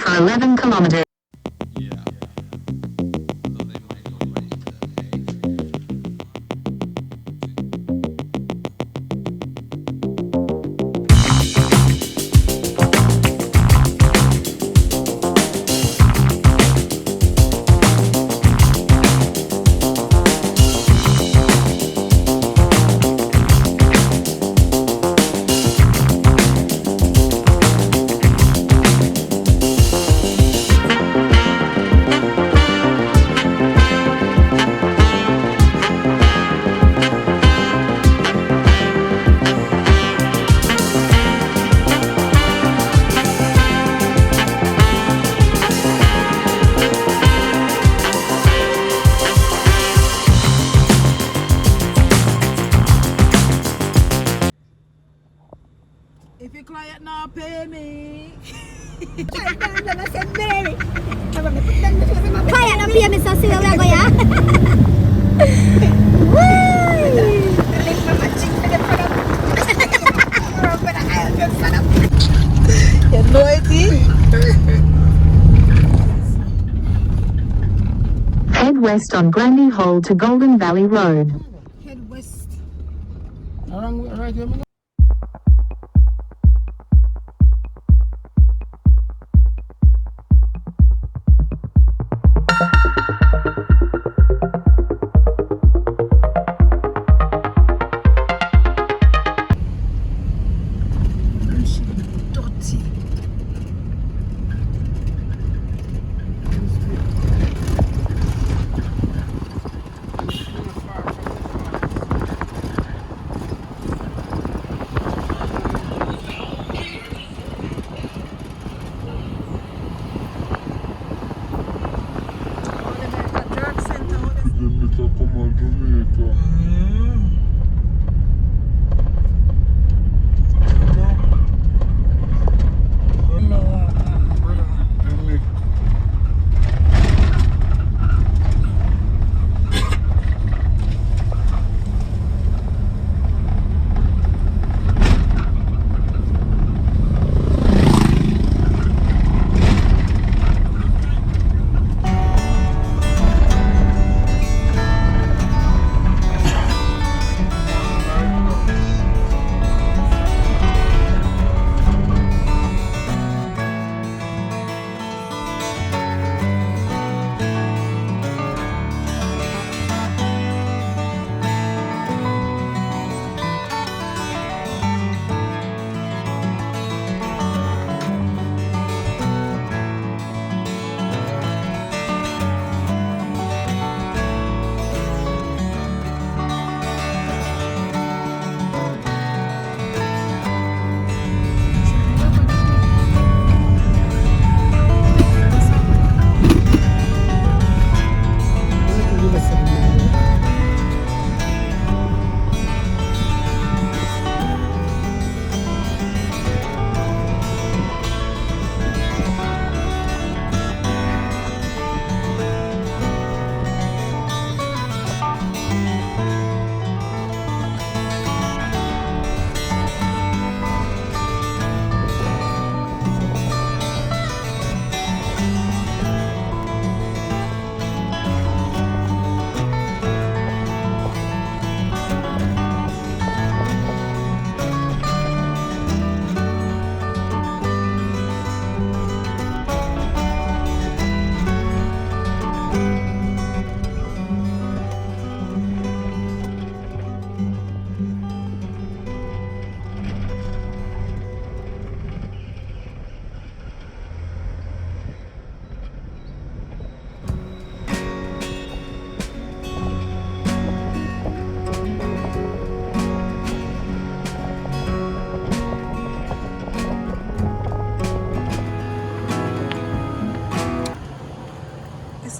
for 11 kilometers. If your client not pay me. Client not pay me, so see where we go, yeah? You know it, Head west on Grandy Hole to Golden Valley Road. Head west. Right here, como Jamaica.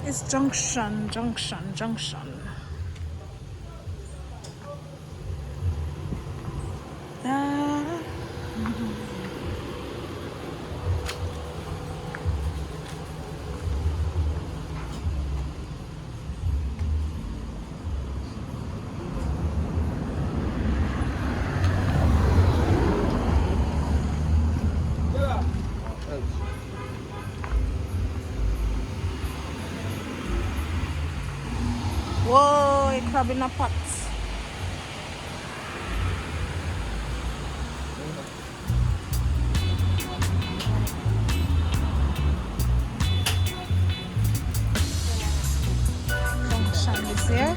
It's junction. Oh, a crab in a pot. Function this here.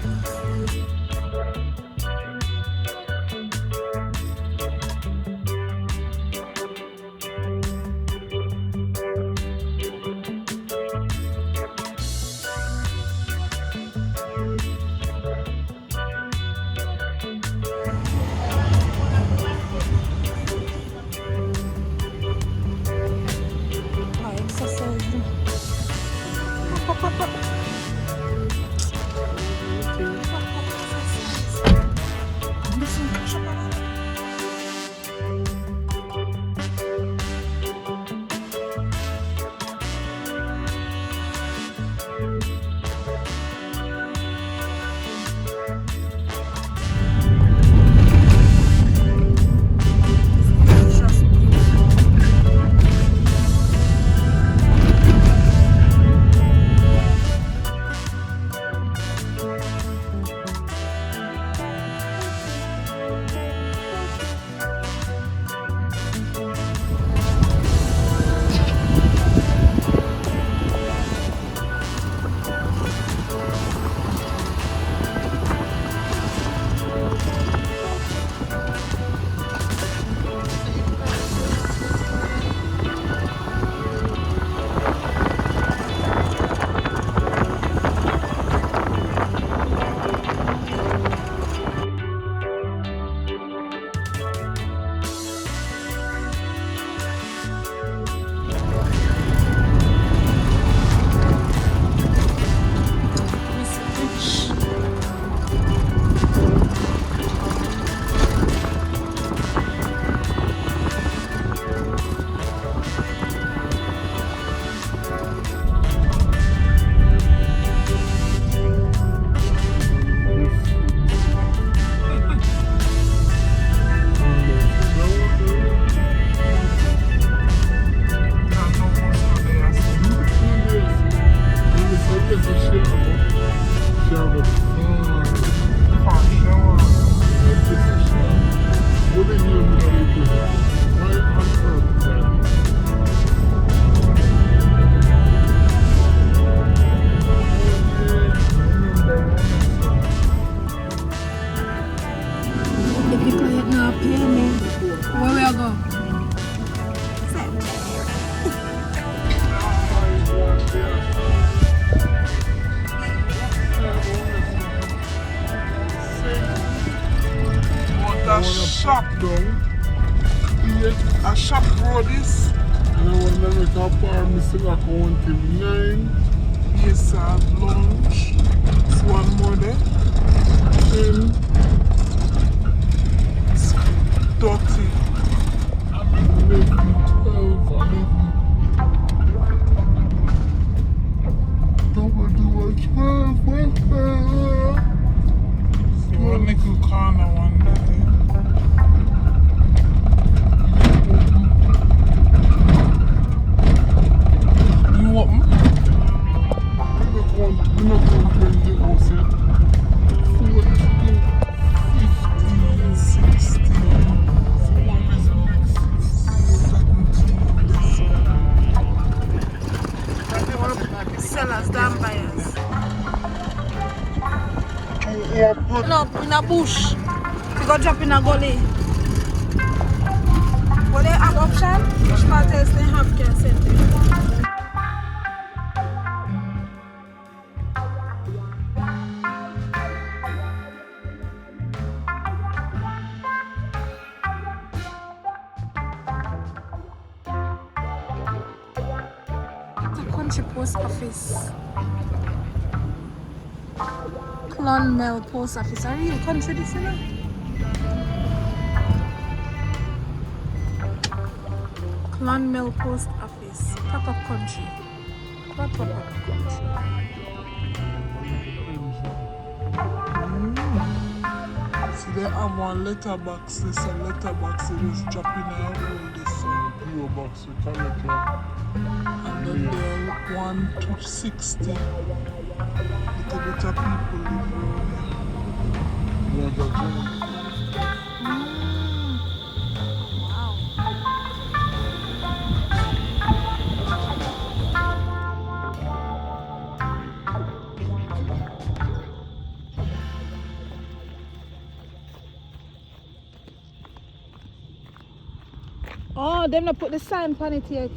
Shop down. A shop for this. And I want to make a bar, Mr. Account 9. Yes, I have lunch. It's one more there. 10. 30. I'm 11, 12, 11. Double do a 12. So one little corner one there. Sellers, damn buyers. No, in a bush. You go drop in a gully. Will they have option? Which part else they have can send them? Post office. Clonmel Post Office. Are you in country this year? Clonmel Post Office. Proper country. Proper country. See, they have one letterbox. This a letterbox. They just drop in a hole. This PO box with color. And then they're 1 to 60. Little bit of people live Oh, them not put the sign on it yet.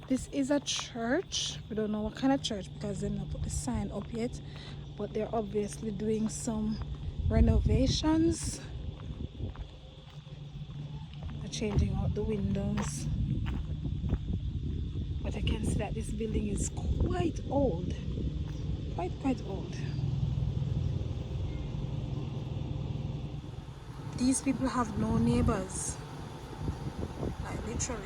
This is a church. We don't know what kind of church because they not put the sign up yet, but they're obviously doing some renovations. They're changing out the windows. But I can see that this building is quite old. Quite old. These people have no neighbors. Like literally.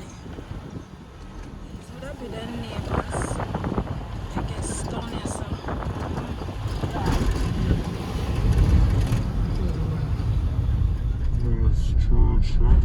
So that be their neighbors. I guess down here so. Nice church, huh?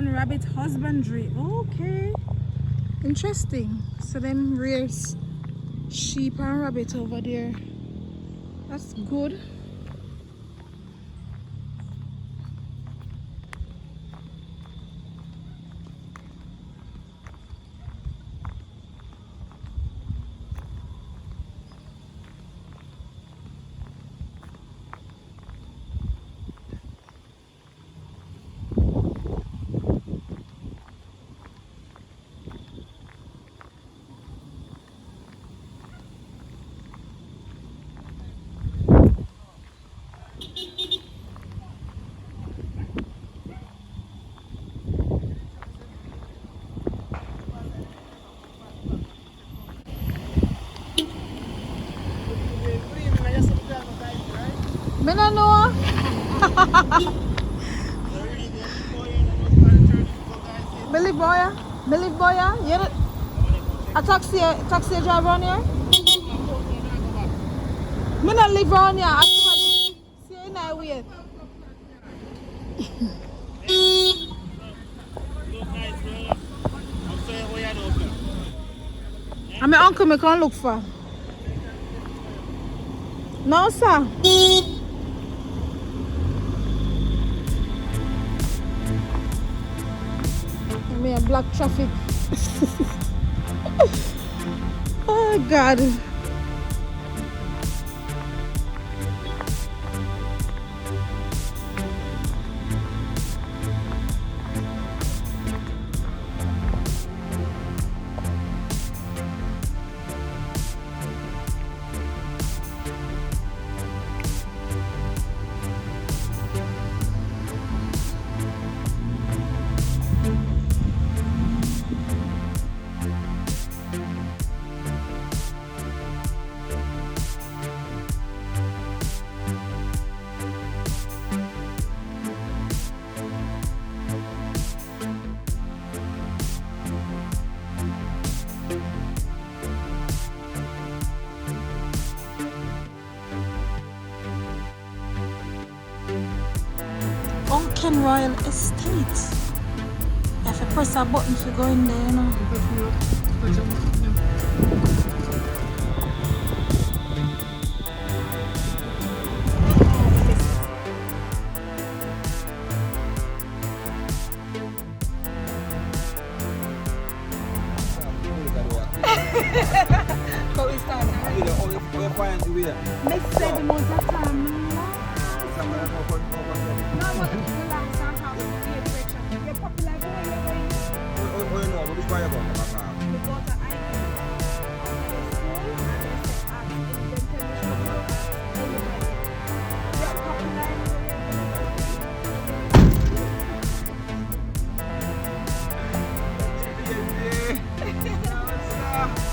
Rabbit husbandry. Okay, interesting. So them rears sheep and rabbit over there. That's good. I don't know. Billy boy, Billy boy, you know, a taxi driver on here? Me not live around here, actually. See you now, wait. And my uncle me can't look for. No, sir. Me a black traffic. Oh, God. Unken Royal Estate. You have to press a button to go in there, you know. But we start. Next 7 months of time. No, but relax and have a direction. You're popular boy, you're going. We go to Irie.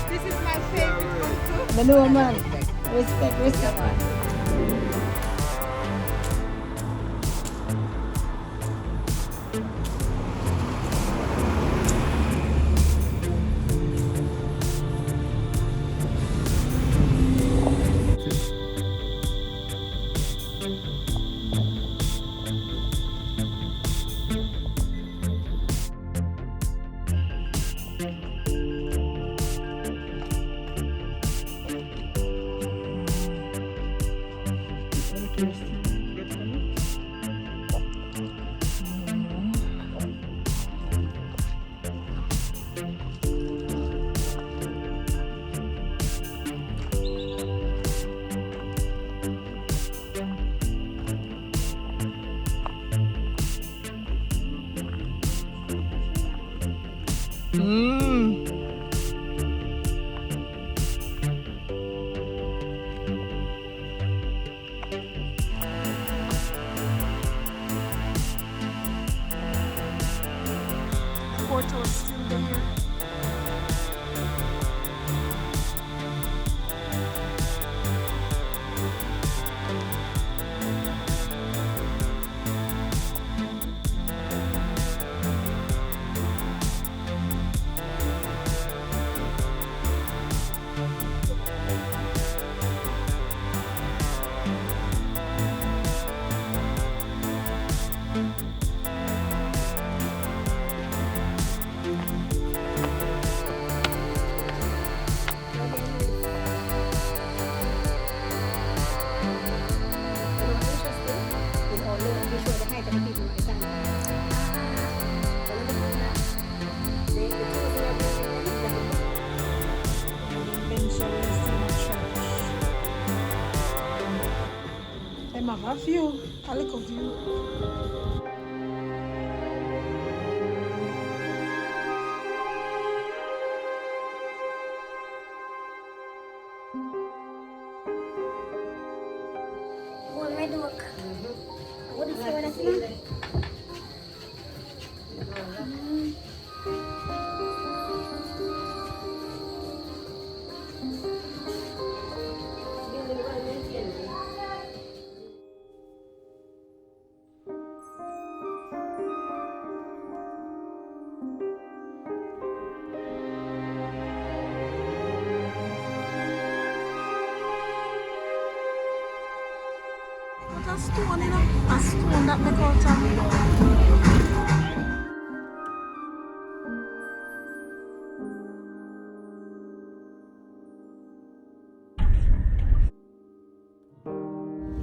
This is my favorite one too. The new man. Respect, man. Porto is still there. A view, a little view. What is it? a stone, you know? A stone that make out of.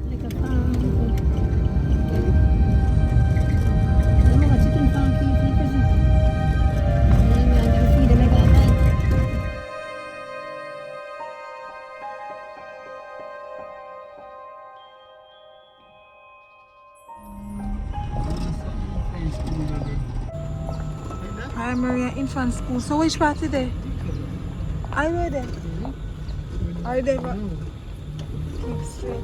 Like a farm. You know what chicken farm keep in prison? And them feed them like that. Primary and infant school. So which part is there? Are you there? Are you there? Keep straight.